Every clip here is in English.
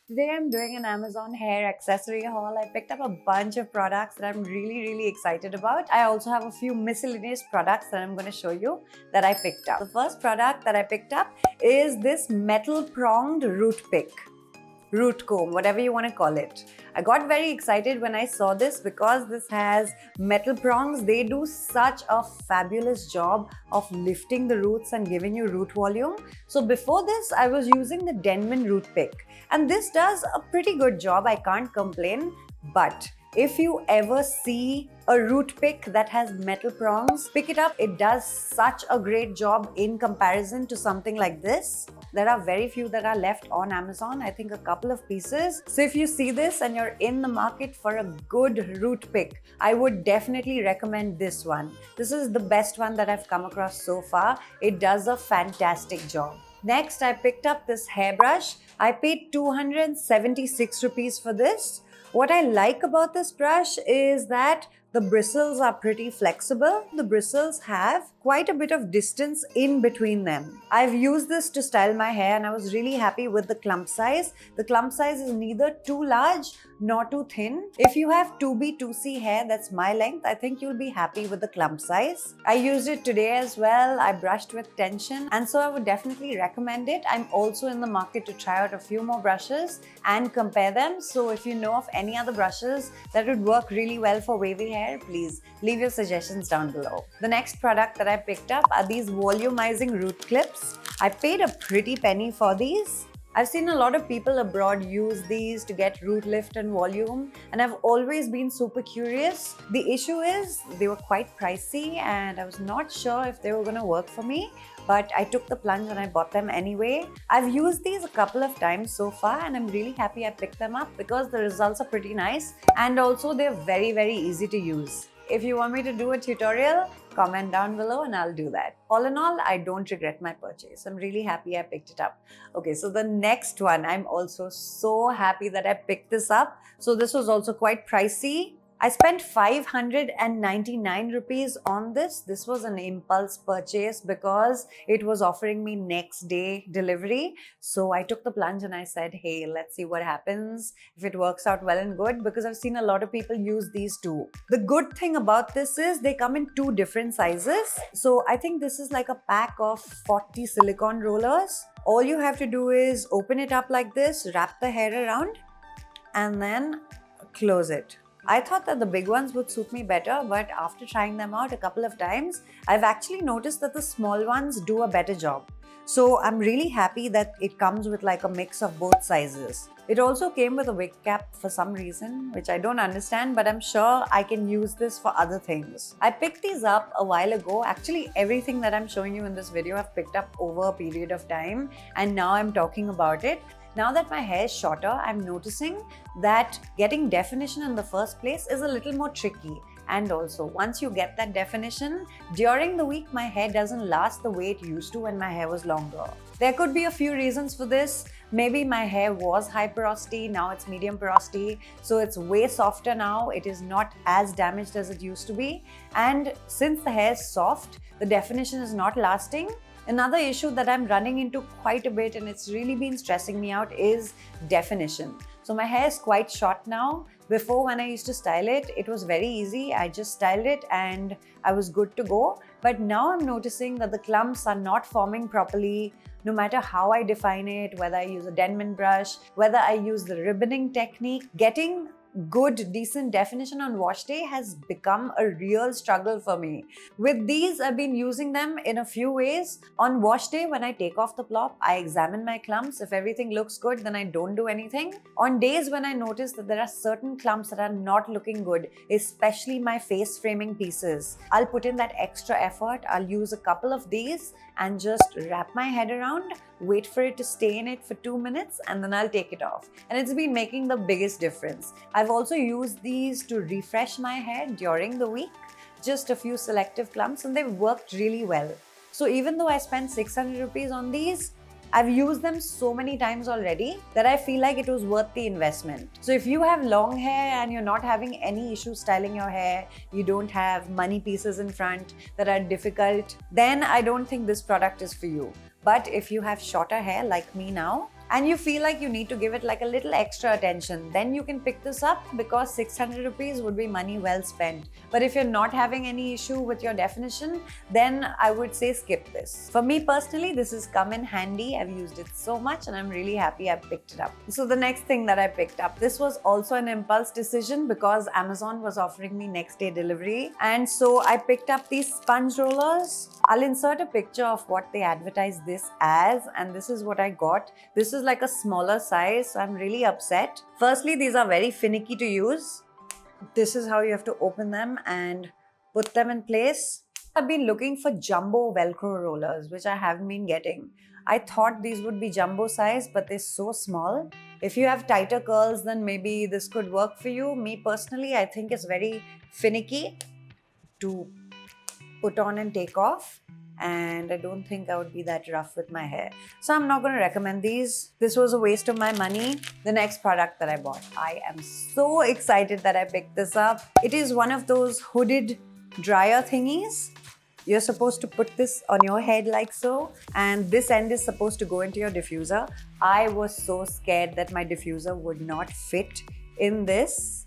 Today I'm doing an Amazon hair accessory haul. I picked up a bunch of products that I'm really excited about. I also have a few miscellaneous products that I'm going to show you that I picked up. The first product that I picked up is this metal pronged root comb, whatever you want to call it. I got very excited when I saw this because this has metal prongs. They do such a fabulous job of lifting the roots and giving you root volume. So before this, I was using the Denman root pick, and this does a pretty good job. I can't complain, but if you ever see a root pick that has metal prongs, pick it up. It does such a great job in comparison to something like this. There are very few that are left on Amazon, I think a couple of pieces. So if you see this and you're in the market for a good root pick, I would definitely recommend this one. This is the best one that I've come across so far. It does a fantastic job. Next, I picked up this hairbrush. I paid 276 rupees for this. What I like about this brush is that the bristles are pretty flexible. The bristles have quite a bit of distance in between them. I've used this to style my hair and I was really happy with the clump size. The clump size is neither too large nor too thin. If you have 2B, 2C hair, that's my length, I think you'll be happy with the clump size. I used it today as well. I brushed with tension, and so I would definitely recommend it. I'm also in the market to try out a few more brushes and compare them. So if you know of any other brushes that would work really well for wavy hair, please leave your suggestions down below. The next product that I picked up are these volumizing root clips. I paid a pretty penny for these. I've seen a lot of people abroad use these to get root lift and volume, and I've always been super curious. The issue is they were quite pricey and I was not sure if they were going to work for me, but I took the plunge and I bought them anyway. I've used these a couple of times so far and I'm really happy I picked them up because the results are pretty nice and also they're very easy to use. If you want me to do a tutorial, comment down below and I'll do that. All in all, I don't regret my purchase. I'm really happy I picked it up. Okay, so the next one, I'm also so happy that I picked this up. So this was also quite pricey. I spent 599 rupees on this. This was an impulse purchase because it was offering me next day delivery. So I took the plunge and I said, hey, let's see what happens. If it works out well and good, because I've seen a lot of people use these too. The good thing about this is they come in two different sizes. So I think this is like a pack of 40 silicone rollers. All you have to do is open it up like this, wrap the hair around, and then close it. I thought that the big ones would suit me better, but after trying them out a couple of times, I've actually noticed that the small ones do a better job. So I'm really happy that it comes with like a mix of both sizes. It also came with a wig cap for some reason, which I don't understand, but I'm sure I can use this for other things. I picked these up a while ago. Actually, everything that I'm showing you in this video I've picked up over a period of time, and now I'm talking about it. Now that my hair is shorter, I'm noticing that getting definition in the first place is a little more tricky. And also, once you get that definition, during the week, my hair doesn't last the way it used to when my hair was longer. There could be a few reasons for this. Maybe my hair was high porosity, now it's medium porosity, so it's way softer now. It is not as damaged as it used to be. And since the hair is soft, the definition is not lasting. Another issue that I'm running into quite a bit and it's really been stressing me out is definition. So my hair is quite short now. Before, when I used to style it, it was very easy. I just styled it and I was good to go. But now I'm noticing that the clumps are not forming properly. No matter how I define it, whether I use a Denman brush, whether I use the ribboning technique, getting good, decent definition on wash day has become a real struggle for me. With these, I've been using them in a few ways. On wash day, when I take off the plop, I examine my clumps. If everything looks good, then I don't do anything. On days when I notice that there are certain clumps that are not looking good, especially my face framing pieces, I'll put in that extra effort. I'll use a couple of these and just wrap my head around, wait for it to stay in it for 2 minutes, and then I'll take it off. And it's been making the biggest difference. I've also used these to refresh my hair during the week, just a few selective clumps, and they've worked really well. So even though I spent 600 rupees on these, I've used them so many times already that I feel like it was worth the investment. So if you have long hair and you're not having any issues styling your hair, you don't have money pieces in front that are difficult, then I don't think this product is for you. But if you have shorter hair like me now, and you feel like you need to give it like a little extra attention, then you can pick this up because 600 rupees would be money well spent. But if you're not having any issue with your definition, then I would say skip this. For me personally, this has come in handy. I've used it so much and I'm really happy I picked it up. So the next thing that I picked up, this was also an impulse decision because Amazon was offering me next day delivery. And so I picked up these sponge rollers. I'll insert a picture of what they advertise this as, and this is what I got. This is like a smaller size, so I'm really upset. Firstly, these are very finicky to use. This is how you have to open them and put them in place. I've been looking for jumbo Velcro rollers, which I haven't been getting. I thought these would be jumbo size, but they're so small. If you have tighter curls, then maybe this could work for you. Me personally, I think it's very finicky to put on and take off, and I don't think I would be that rough with my hair. So I'm not going to recommend these. This was a waste of my money. The next product that I bought, I am so excited that I picked this up. It is one of those hooded dryer thingies. You're supposed to put this on your head like so, and this end is supposed to go into your diffuser. I was so scared that my diffuser would not fit in this,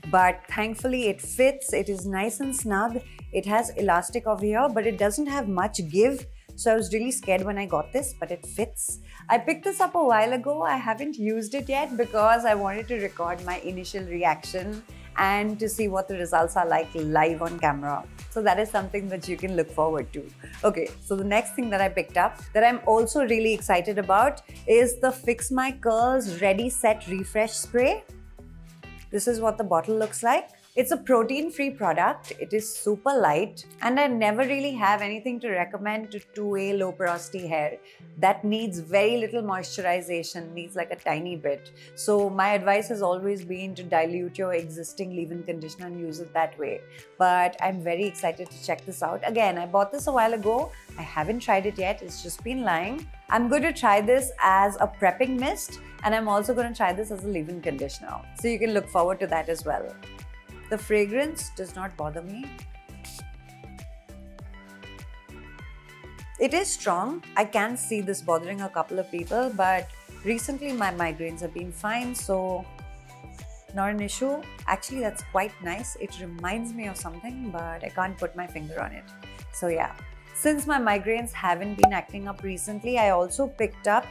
but thankfully it fits. It is nice and snug. It has elastic over here, but it doesn't have much give. So I was really scared when I got this, but it fits. I picked this up a while ago. I haven't used it yet because I wanted to record my initial reaction and to see what the results are like live on camera. So that is something that you can look forward to. Okay, so the next thing that I picked up that I'm also really excited about is the Fix My Curls Ready Set Refresh Spray. This is what the bottle looks like. It's a protein-free product. It is super light, and I never really have anything to recommend to 2A low porosity hair that needs very little moisturization, needs like a tiny bit. So my advice has always been to dilute your existing leave-in conditioner and use it that way. But I'm very excited to check this out. Again, I bought this a while ago. I haven't tried it yet. It's just been lying. I'm going to try this as a prepping mist, and I'm also going to try this as a leave-in conditioner. So you can look forward to that as well. The fragrance does not bother me. It is strong. I can see this bothering a couple of people, but recently my migraines have been fine, so not an issue. Actually, that's quite nice. It reminds me of something, but I can't put my finger on it. So yeah, since my migraines haven't been acting up recently, I also picked up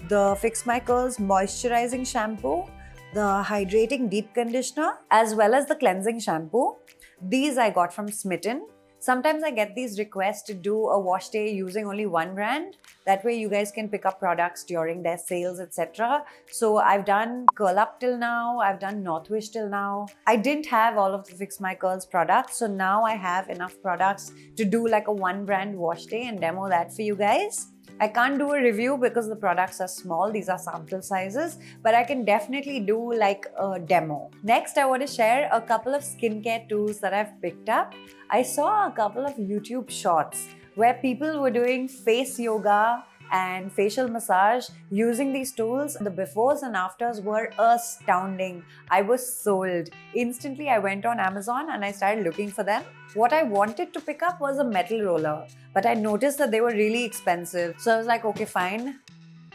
the Fix My Curls Moisturizing Shampoo, the Hydrating Deep Conditioner, as well as the Cleansing Shampoo. These I got from Smitten. Sometimes I get these requests to do a wash day using only one brand. That way you guys can pick up products during their sales, etc. So I've done Curl Up till now, I've done Northwish till now. I didn't have all of the Fix My Curls products, so now I have enough products to do like a one brand wash day and demo that for you guys. I can't do a review because the products are small, these are sample sizes, but I can definitely do like a demo. Next, I want to share a couple of skincare tools that I've picked up. I saw a couple of YouTube shorts where people were doing face yoga and facial massage using these tools. The befores and afters were astounding. I was sold. Instantly, I went on Amazon and I started looking for them. What I wanted to pick up was a metal roller, but I noticed that they were really expensive. So I was like, okay, fine.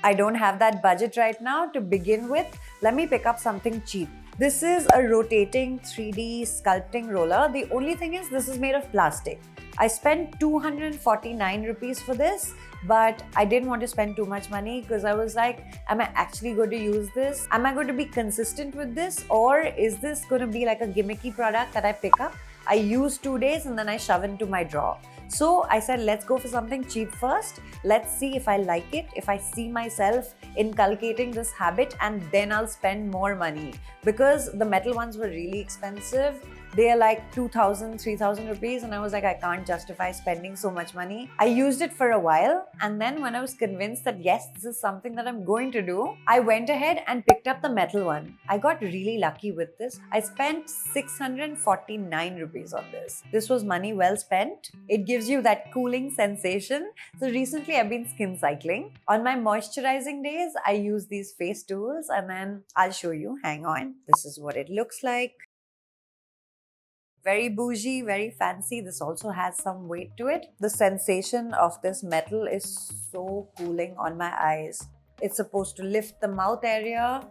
I don't have that budget right now to begin with. Let me pick up something cheap. This is a rotating 3D sculpting roller. The only thing is this is made of plastic. I spent 249 rupees for this, but I didn't want to spend too much money because I was like, am I actually going to use this? Am I going to be consistent with this? Or is this going to be like a gimmicky product that I pick up, I use 2 days and then I shove into my drawer? So I said, let's go for something cheap first. Let's see if I like it, if I see myself inculcating this habit, and then I'll spend more money. Because the metal ones were really expensive. They are like 2,000, 3,000 rupees, and I was like, I can't justify spending so much money. I used it for a while, and then when I was convinced that yes, this is something that I'm going to do, I went ahead and picked up the metal one. I got really lucky with this. I spent 649 rupees on this. This was money well spent. It gives you that cooling sensation. So recently I've been skin cycling. On my moisturizing days, I use these face tools, and then I'll show you. Hang on. This is what it looks like. Very bougie, very fancy. This also has some weight to it. The sensation of this metal is so cooling on my eyes. It's supposed to lift the mouth area.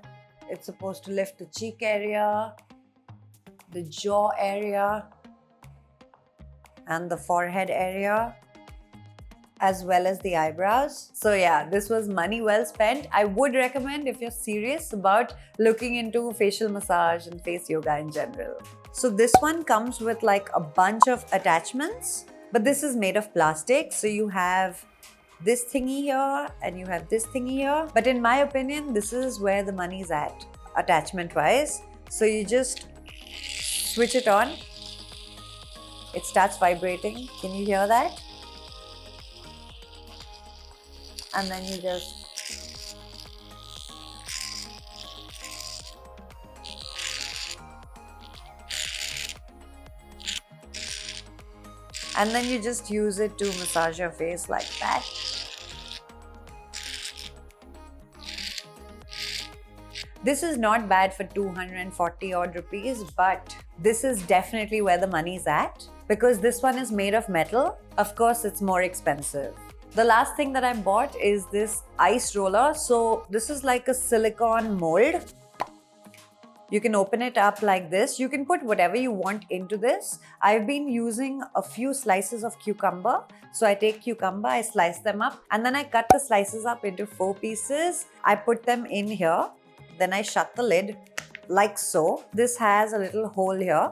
It's supposed to lift the cheek area, the jaw area, and the forehead area, as well as the eyebrows. So yeah, this was money well spent. I would recommend if you're serious about looking into facial massage and face yoga in general. So this one comes with like a bunch of attachments, but this is made of plastic. So you have this thingy here and you have this thingy here. But in my opinion, this is where the money's at, attachment wise. So you just switch it on. It starts vibrating. Can you hear that? And then you just use it to massage your face like that. This is not bad for 240 odd rupees, but this is definitely where the money's at because this one is made of metal. Of course, it's more expensive. The last thing that I bought is this ice roller. So this is like a silicone mold. You can open it up like this. You can put whatever you want into this. I've been using a few slices of cucumber. So I take cucumber, I slice them up, and then I cut the slices up into 4 pieces. I put them in here. Then I shut the lid like so. This has a little hole here.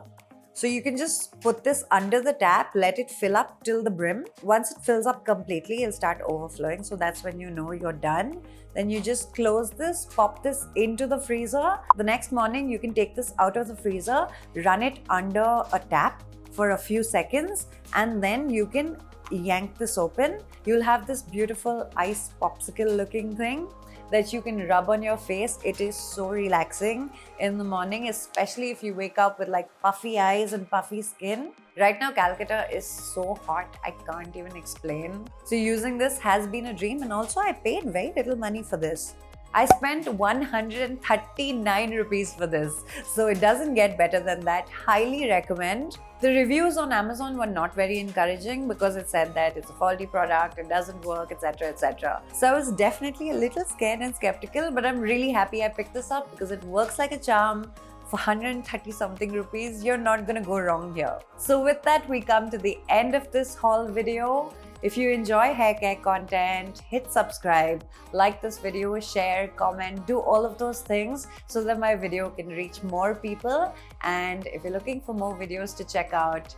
So you can just put this under the tap, let it fill up till the brim. Once it fills up completely, it'll start overflowing. So that's when you know you're done. Then you just close this, pop this into the freezer. The next morning, you can take this out of the freezer, run it under a tap for a few seconds, and then you can yank this open. You'll have this beautiful ice popsicle looking thing that you can rub on your face. It is so relaxing in the morning, especially if you wake up with like puffy eyes and puffy skin. Right now, Calcutta is so hot, I can't even explain. So using this has been a dream, and also I paid very little money for this. I spent 139 rupees for this. So it doesn't get better than that. Highly recommend. The reviews on Amazon were not very encouraging because it said that it's a faulty product, it doesn't work, etc, etc. So I was definitely a little scared and skeptical, but I'm really happy I picked this up because it works like a charm. For 130 something rupees, you're not gonna go wrong here. So with that, we come to the end of this haul video. If you enjoy hair care content, hit subscribe, like this video, share, comment, do all of those things so that my video can reach more people. And if you're looking for more videos to check out,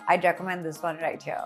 I'd recommend this one right here.